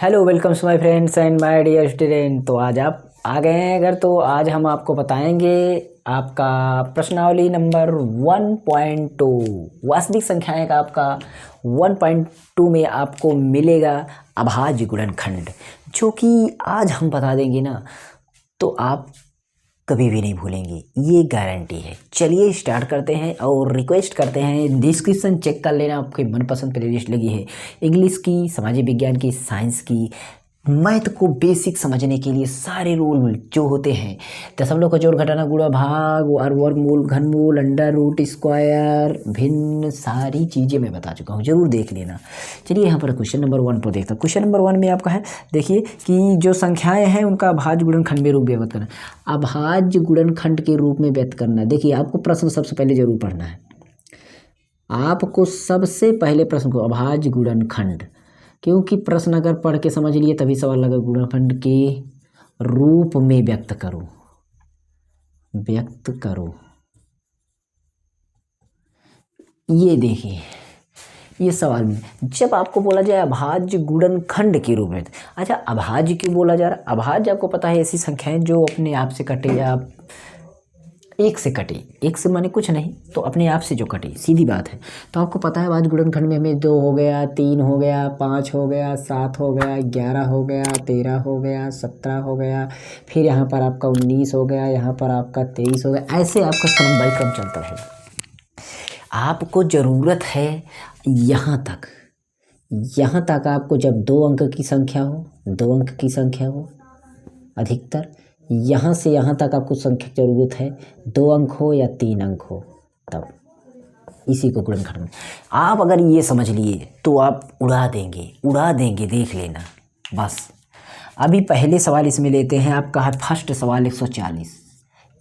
Hello welcome to my friends and my dear student. तो आज आप आ गए हैं अगर, तो आज हम आपको बताएंगे आपका प्रश्नावली नंबर 1.2 वास्तविक संख्याएं का आपका 1.2 में आपको मिलेगा अभाज्य गुणनखंड, जो कि आज हम बता देंगे ना तो आप कभी भी नहीं भूलेंगे, ये गारंटी है। चलिए स्टार्ट करते हैं और रिक्वेस्ट करते हैं डिस्क्रिप्शन चेक कर लेना, आपकी मनपसंद प्लेलिस्ट लगी है इंग्लिश की, सामाजिक विज्ञान की, साइंस की, मैथ को बेसिक समझने के लिए सारे रूल जो होते हैं, दशमलव का जोड़ घटाना गुणा भाग और वर्गमूल घनमूल अंडर रूट स्क्वायर भिन्न सारी चीज़ें मैं बता चुका हूँ, जरूर देख लेना। चलिए यहाँ पर क्वेश्चन नंबर 1 पर देखता हूँ। क्वेश्चन नंबर 1 में आपका है, देखिए कि जो संख्याएं हैं उनका अभाज्य गुणनखंड में रूप व्यक्त करना। अभाज्य गुणनखंड के रूप में व्यक्त करना, देखिए आपको प्रश्न सबसे पहले जरूर पढ़ना है। आपको सबसे पहले प्रश्न को अभाज्य गुणनखंड, क्योंकि प्रश्न अगर पढ़ के समझ लिए तभी सवाल लगा। गुणनखंड के रूप में व्यक्त करो, व्यक्त करो। ये देखिए ये सवाल में जब आपको बोला जाए अभाज्य गुणनखंड के रूप में, अच्छा अभाज्य क्यों बोला जा रहा है? अभाज्य आपको पता है ऐसी संख्याएं जो अपने आप से कटे या एक से कटे, एक से माने कुछ नहीं तो अपने आप से जो कटे, सीधी बात है। तो आपको पता है अभाज्य गुणनखंड में हमें 2 हो गया, 3 हो गया, 5 हो गया, 7 हो गया, 11 हो गया, 13 हो गया, 17 हो गया, फिर यहाँ पर आपका 19 हो गया, यहाँ पर आपका 23 हो गया, ऐसे आपका क्रम बाई क्रम चलता है। आपको ज़रूरत है यहाँ तक आपको जब 2 अंक की संख्या हो, 2 अंक की संख्या हो अधिकतर, यहाँ से यहाँ तक आपको संख्या की ज़रूरत है 2 अंक हो या 3 अंक हो, तब इसी को गुणनखंड में। आप अगर ये समझ लिए तो आप उड़ा देंगे, देख लेना बस। अभी पहले सवाल इसमें लेते हैं, आपका है फर्स्ट सवाल 140,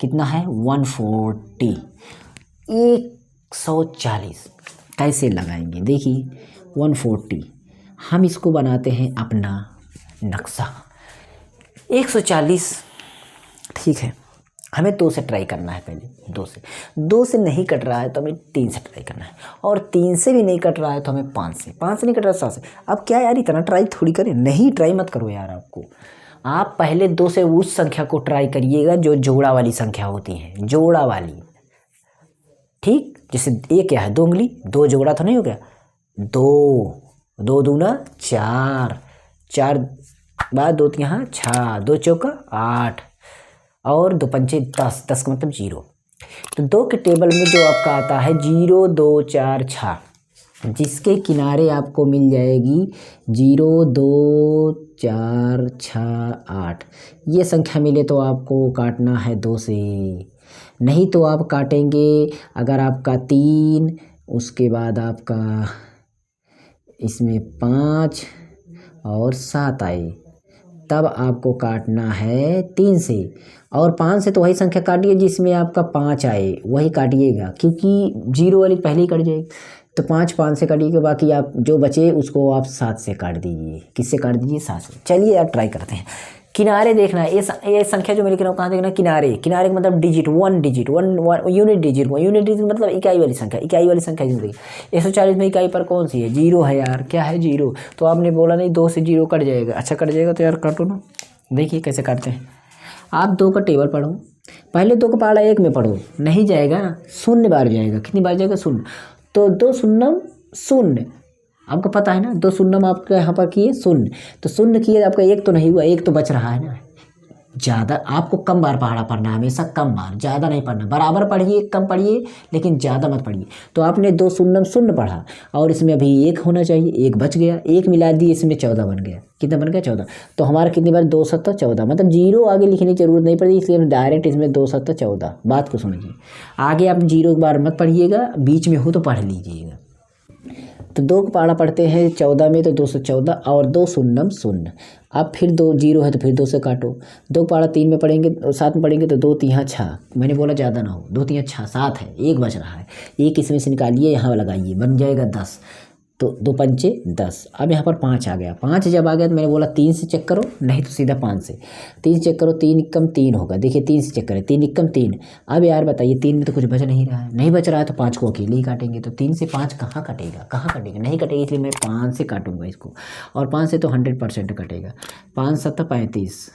कितना है 140, 140 कैसे लगाएंगे? देखिए 140 हम इसको बनाते हैं अपना नक्शा। 140 ठीक है, हमें 2 से ट्राई करना है पहले, 2 से नहीं कट रहा है तो हमें 3 से ट्राई करना है, और 3 से भी नहीं कट रहा है तो हमें 5 से नहीं कट रहा 7 से। अब क्या यार इतना ट्राई थोड़ी करें, नहीं ट्राई मत करो यार। आप पहले 2 से उस संख्या को ट्राई करिएगा जो जोड़ा वाली संख्या होती है, जोड़ा वाली, ठीक। जैसे ये क्या है, 2 उंगली, 2 जोड़ा तो नहीं हो गया, 2 दूना 4, 4 बाद 2 यहाँ 6, 2 चौका 8 और 2 पंचे 10, 10 का मतलब 0। तो 2 के टेबल में जो आपका आता है 0 2 4 6, जिसके किनारे आपको मिल जाएगी 0 2 4 6 8, ये संख्या मिले तो आपको काटना है 2 से, नहीं तो आप काटेंगे अगर आपका 3, उसके बाद आपका इसमें 5 और 7 आए, तब आपको काटना है 3 से, और 5 से तो वही संख्या काटिए जिसमें आपका 5 आए, वही काटिएगा, क्योंकि 0 वाली पहले ही कट जाएगी। तो 5 से काटिएगा, बाकी आप जो बचे उसको आप 7 से काट दीजिए। किससे काट दीजिए? 7 से। चलिए आप ट्राई करते हैं। किनारे देखना है, ये संख्या जो मैं लिख रहा हूँ कहाँ देखना? किनारे का मतलब डिजिट, 1 डिजिट, 1 यूनिट डिजिट मतलब इकाई वाली संख्या, जिंदगी। 140 में इकाई पर कौन सी है? 0 है यार। क्या है? 0। तो आपने बोला नहीं 2 से 0 कट जाएगा, अच्छा कट जाएगा तो यार काटो ना। देखिए कैसे काटते हैं। आप 2 का टेबल पढ़ो, पहले 2 का पहाड़ा 1 में पढ़ो, नहीं जाएगा, 0 बार जाएगा। कितनी बार जाएगा? 0। तो 2 शून्यम 0, आपको पता है ना, 2 शून्यम आपके यहाँ पर किए 0, तो 0 किए आपका 1 तो नहीं हुआ, 1 तो बच रहा है ना। ज़्यादा आपको कम बार पहाड़ा पढ़ना है, हमेशा कम बार, ज़्यादा नहीं पढ़ना। बराबर पढ़िए, कम पढ़िए, लेकिन ज़्यादा मत पढ़िए। तो आपने 2 शून्यम 0 पढ़ा, और इसमें अभी 1 होना चाहिए, 1 बच गया, 1 मिला दिए, इसमें 14 बन गया। कितना बन गया? 14। तो हमारा कितनी बार? 2 7 14, मतलब 0 आगे लिखने की जरूरत नहीं पड़ती, इसलिए हम डायरेक्ट इसमें 2 7 14। बात को समझिए, आगे आप 0 बार मत पढ़िएगा, बीच में हो तो पढ़ लीजिएगा। तो 2 का पहाड़ा पढ़ते हैं 14 में, तो 214 और 2 शून्यम 0। अब फिर 2 0 है तो फिर 2 से काटो। 2 का पहाड़ा 3 में पढ़ेंगे, 7 में पढ़ेंगे तो 2 3 6, मैंने बोला ज़्यादा ना हो, 2 3 6 7 है, 1 बच रहा है, 1 इसमें से निकालिए, यहाँ लगाइए, बन जाएगा 10। तो 2 पंचे 10। अब यहाँ पर 5 आ गया। 5 जब आ गया तो मैंने बोला 3 से चेक करो, नहीं तो सीधा 5 से। 3 से चेक करो, 3 एकम 3 होगा। देखिए 3 से चेक करें, 3 एकम 3। अब यार बताइए 3 में तो कुछ बच नहीं रहा है, नहीं बच रहा है तो 5 को अकेले ही काटेंगे। तो 3 से 5 कहाँ कटेगा, कहाँ कटेगा, नहीं कटेगा, इसलिए मैं 5 से काटूंगा इसको। और 5 से तो 100% कटेगा। 5 7 35,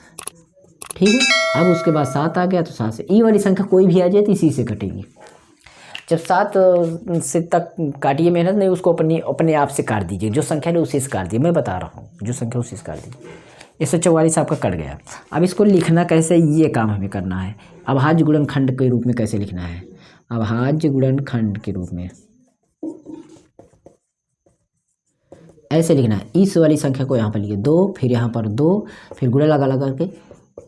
ठीक है। अब उसके बाद 7 आ गया तो 7 से ई वाली संख्या कोई भी आ जाए तो इसी से कटेगी। जब 7 से तक काटिए मेहनत नहीं, उसको अपने आप से काट दीजिए। जो संख्या है उसी से काट दीजिए, मैं बता रहा हूँ, जो संख्या उसी से काट दीजिए। 144 आपका कट गया। अब इसको लिखना कैसे, ये काम हमें करना है। अभाज्य गुणनखंड के रूप में कैसे लिखना है, अभाज्य गुणनखंड के रूप में ऐसे लिखना है। इस वाली संख्या को यहाँ पर लिखिए 2, फिर यहाँ पर 2, फिर गुणा लगा लगा के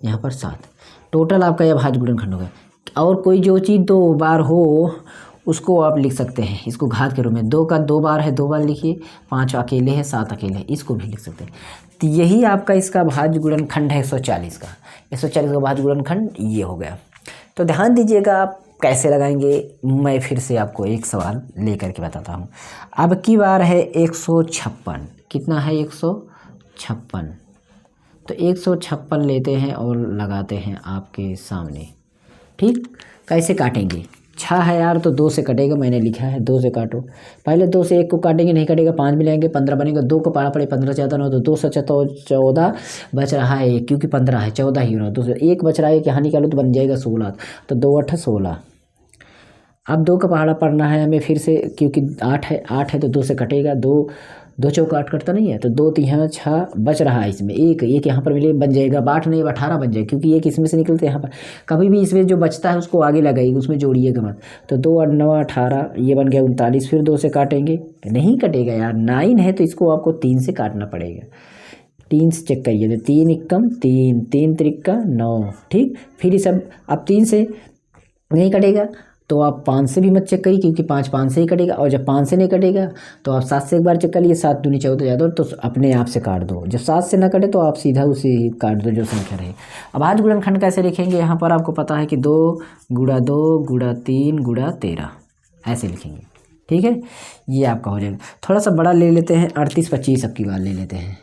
यहाँ पर 7। टोटल आपका यह अभाज्य गुणनखंड हो गया। और कोई जो चीज़ 2 बार हो उसको आप लिख सकते हैं इसको घात के रूप में। 2 का 2 बार है, 2 बार लिखिए। 5 अकेले है, 7 अकेले है, इसको भी लिख सकते हैं। तो यही आपका इसका अभाज्य गुणनखंड है 140 का। 140 का अभाज्य गुणनखंड ये हो गया। तो ध्यान दीजिएगा आप कैसे लगाएंगे। मैं फिर से आपको एक सवाल लेकर के बताता हूँ। अब की बार है 156। कितना है 156। तो 156 लेते हैं और लगाते हैं आपके सामने। ठीक, कैसे काटेंगे। 6 है यार तो 2 से कटेगा, मैंने लिखा है 2 से काटो। पहले 2 से 1 को काटेंगे, नहीं कटेगा, 5 मिलाएंगे 15 बनेगा। 2 को पारा पड़े 15 ज़्यादा ना हो तो 2 से 14 बच रहा है 1, क्योंकि 15 है 14 ही होना। 2 से 1 बच रहा है कि यहाँ निकालो तो बन जाएगा 16। तो 2 8 16। अब 2 का पहाड़ा पड़ना है हमें फिर से, क्योंकि 8 है तो 2 से कटेगा। 2 चौका 8 कटता नहीं है, तो 2 3 6 बच रहा है इसमें। एक यहाँ पर मिले बन जाएगा 8 नहीं 18 बन जाएगा, क्योंकि एक इसमें से निकलते हैं यहाँ पर। कभी भी इसमें जो बचता है उसको आगे लगाइएगा, उसमें जोड़िएगा मत। तो 2 और 9 18, ये बन गया 39। फिर 2 से काटेंगे, नहीं कटेगा यार, 9 है तो इसको आपको 3 से काटना पड़ेगा। 3 से चेक करिए तो 3 एकम 3, 3 त्रिका 9। ठीक, फिर ये सब अब 3 से नहीं कटेगा तो आप 5 से भी मत चेक करिए, क्योंकि 5 से ही कटेगा। और जब 5 से नहीं कटेगा तो आप 7 से एक बार चेक करिए। 7 दूनी 14 ज़्यादा, तो अपने आप से काट दो। जब 7 से ना कटे तो आप सीधा उसे काट दो जो संख्या रहे। अब आज गुणनखंड कैसे लिखेंगे, यहाँ पर आपको पता है कि 2 गुणा 2 गुणा 3 गुणा 13 ऐसे लिखेंगे। ठीक है, ये आपका हो जाएगा। थोड़ा सा बड़ा ले लेते हैं, 38 25 अब की बार ले लेते हैं।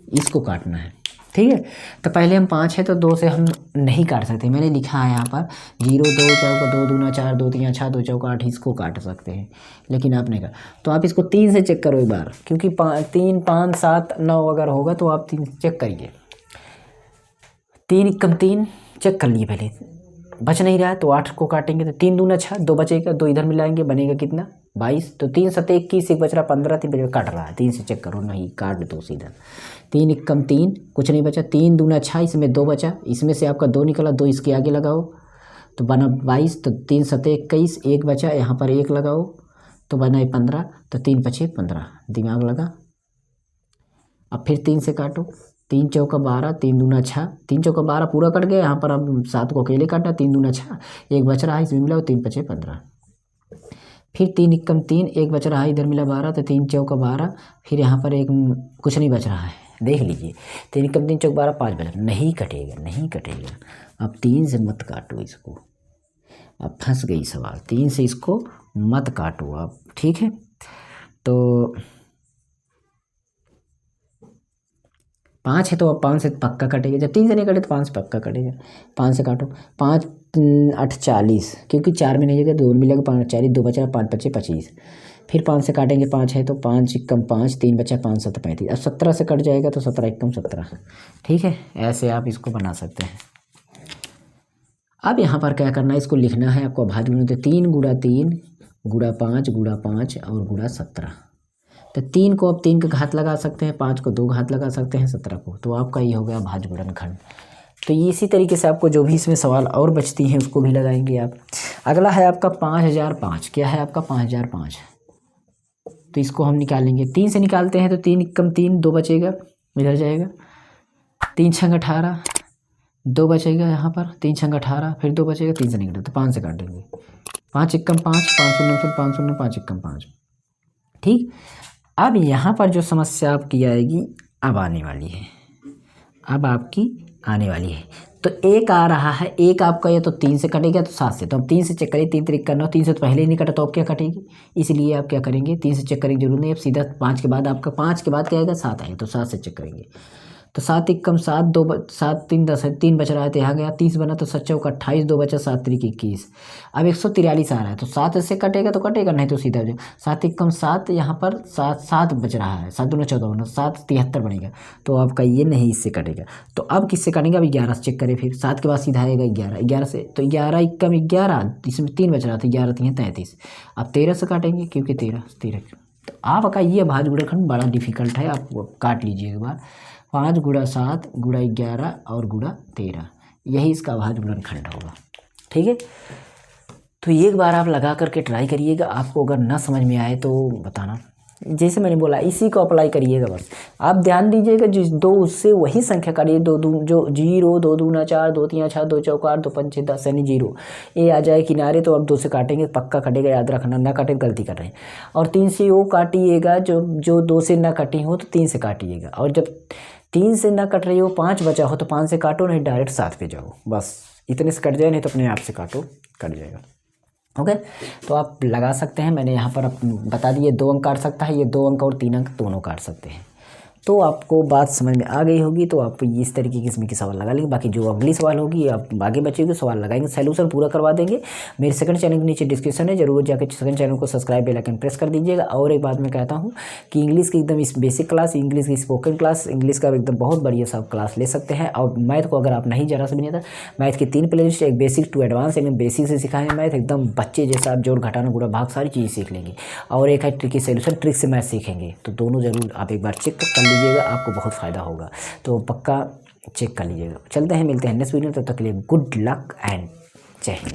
इसको काटना है, ठीक है। तो पहले हम 5 है तो 2 से हम नहीं काट सकते, मैंने लिखा है यहाँ पर 0 2 चौका 2 दूना 4 2 3 6 2 चौका 8, इसको काट सकते हैं, लेकिन आपने कहा तो आप इसको 3 से चेक करो एक बार, क्योंकि 3 5 7 9 अगर होगा तो आप 3 चेक करिए। 3 एकम 3 चेक कर लिए पहले, बच नहीं रहा है तो 8 को काटेंगे तो 3 दूना 6, 2 बचेगा, 2 इधर मिलाएंगे बनेगा कितना 22। तो 3 7 21, एक बच रहा 15, 3 बच काट रहा है। 3 से चेक करो, नहीं काट दो सीधा। 3 एकम 3, कुछ नहीं बचा। 3 दूना 6, इसमें 2 बचा, इसमें से आपका 2 निकला, 2 इसके आगे लगाओ तो बना 22। तो 3 7 21, 1 बचा, यहाँ पर 1 लगाओ तो बना 15। तो 3 5 15, दिमाग लगा। अब फिर 3 से काटो, 3 चौका 12, 3 दूना 6, 3 चौका 12 पूरा कट गया। यहाँ पर अब 7 को अकेले काटा, 3 दूना 6, 1 बच रहा है, इसमें मिला 3 5 15। फिर 3 एकम 3, 1 बच रहा है, इधर मिला 12, तो 3 चौका 12। फिर यहाँ पर एक कुछ नहीं बच रहा है, देख लीजिए। 3 एकम 3 चौक 12, 5 बच रहा, नहीं कटेगा, नहीं कटेगा। अब 3 से मत काटो इसको, अब फंस गई सवाल। 3 से इसको मत काटो आप, ठीक है। तो 5 है तो अब 5 से पक्का कटेगा, जब 3 से नहीं कटे तो 5 से पक्का कटेगा। 5 से काटो, 5 8 40, क्योंकि 4 में नहीं जगह 2 मिलेगा, 5 40, 2 बचा, 5 5 25। फिर 5 से काटेंगे, 5 है तो 5 एकम 5, 3 बचा, 5 7 35। अब 17 से कट जाएगा तो 17 एकम 17, ठीक है। ऐसे आप इसको बना सकते हैं। अब यहाँ पर क्या करना है, इसको लिखना है आपको अभाज्य गुणन। तो 3 गुणा 3 गुणा 5 गुणा 5 और गुणा 17। तो 3 को आप 3 का घात लगा सकते हैं, 5 को 2 घात लगा सकते हैं, 17 को, तो आपका ये हो गया अभाज्य गुणनखंड। तो इसी तरीके से आपको जो भी इसमें सवाल और बचती हैं उसको भी लगाएंगे आप। अगला है आपका 5005। क्या है आपका 5005, तो इसको हम निकालेंगे। 3 से निकालते हैं तो 3 एकम 3, 2 बचेगा, इधर जाएगा। 3 6 18, 2 बचेगा यहाँ पर, 3 6 18, फिर 2 बचेगा, 3 से निकला तो 5 से काट देंगे। 5 एकम 5, 5 शून्य 5 शून्य 5 एकम 5, ठीक। अब यहाँ पर जो समस्या आपकी आएगी अब आने वाली है, अब आपकी आने वाली है। तो एक आ रहा है, एक आपका या तो 3 से कटेगा तो 7 से। तो अब 3 से चेक करिए, 3 तरीक करना, 3 से तो पहले ही नहीं कटा तो अब क्या कटेगी, इसलिए आप क्या करेंगे 3 से चेक करने की जरूरत नहीं। अब सीधा 5 के बाद आपका 5 के बाद क्या आएगा 7 आएगा, तो 7 से चेक करेंगे। तो 7 एकम 7, 2 7 3 10 है, 3 बच रहा है तो यहाँ गया 30 बना, तो 7 चौका 28, 2 बचा 7 तरीक 21। अब 143 आ रहा है तो 7 से कटेगा तो कटेगा, नहीं तो सीधा हो जाएगा 7 एकम 7, यहाँ पर 7 बच रहा है, 7 दूना 14 बना, 7 73 बनेगा। तो आपका ये नहीं इससे कटेगा। तो अब किससे काटेंगे, अब 11 से चेक करें, फिर 7 के बाद सीधा आएगा 11, 11 से, तो 11 एकम 11, इसमें 3 बच रहा था, 11 3 33। अब 13 से काटेंगे क्योंकि 13। तो आपका ये भाज्य गुणनखंड बड़ा डिफिकल्ट है, आप काट लीजिए एक बार। 5 गुणा 7 गुणा 11 और गुणा 13, यही इसका भाज्य गुणनखंड होगा। ठीक है, तो एक बार आप लगा करके ट्राई करिएगा, आपको अगर ना समझ में आए तो बताना। जैसे मैंने बोला इसी को अप्लाई करिएगा बस। आप ध्यान दीजिएगा, जिस 2 उससे वही संख्या काटिए, 2 दून जो 0, 2 दूना 4, 2 3 6, 2 चौका 8, 2 पंचे 10 यानी 0। ये आ जाए किनारे तो अब 2 से काटेंगे, पक्का कटेगा, याद रखना, ना काटे गलती कर रहे हैं। और 3 से वो काटिएगा जो 2 से ना कटी हो तो 3 से काटिएगा, और जब 3 से ना कट रही हो 5 बचा हो तो 5 से काटो, नहीं डायरेक्ट 7 पे जाओ, बस इतने से कट जाए, नहीं तो अपने आप से काटो, कट जाएगा। ओके, तो आप लगा सकते हैं, मैंने यहाँ पर बता दिए 2 अंक काट सकता है, ये 2 अंक और 3 अंक दोनों काट सकते हैं। तो आपको बात समझ में आ गई होगी, तो आप इस तरीके की इसमें की सवाल लगा लेंगे। बाकी जो अगली सवाल होगी आप आगे बच्चे सवाल लगाएंगे, सोल्यूशन पूरा करवा देंगे। मेरे सेकंड चैनल के नीचे डिस्क्रिप्शन है, जरूर जाकर सेकंड चैनल को सब्सक्राइब बेल आइकन प्रेस कर दीजिएगा। और एक बात मैं कहता हूँ कि इंग्लिश की एकदम इस बेसिक क्लास, इंग्लिश की स्पोकन क्लास, इंग्लिश का एकदम बहुत बढ़िया सब क्लास ले सकते हैं। और मैथ को अगर आप नहीं जरा से भी नहीं आता, मैथ की 3 प्लेलिस्ट, एक बेसिक टू एडवांस, यानी बेसिक से सिखाएंगे मैथ, एकदम बच्चे जैसा आप जोड़ घटाना गुणा भाग सारी चीज़ सीख लेंगे। और एक है ट्रिकी सोल्यूशन, ट्रिक से मैथ सीखेंगे। तो दोनों जरूर आप एक बार चेक कर लीजिएगा, आपको बहुत फ़ायदा होगा, तो पक्का चेक कर लीजिएगा। चलते हैं, मिलते हैं नेक्स्ट वीडियो, तब तक के लिए गुड लक एंड जय हिंद।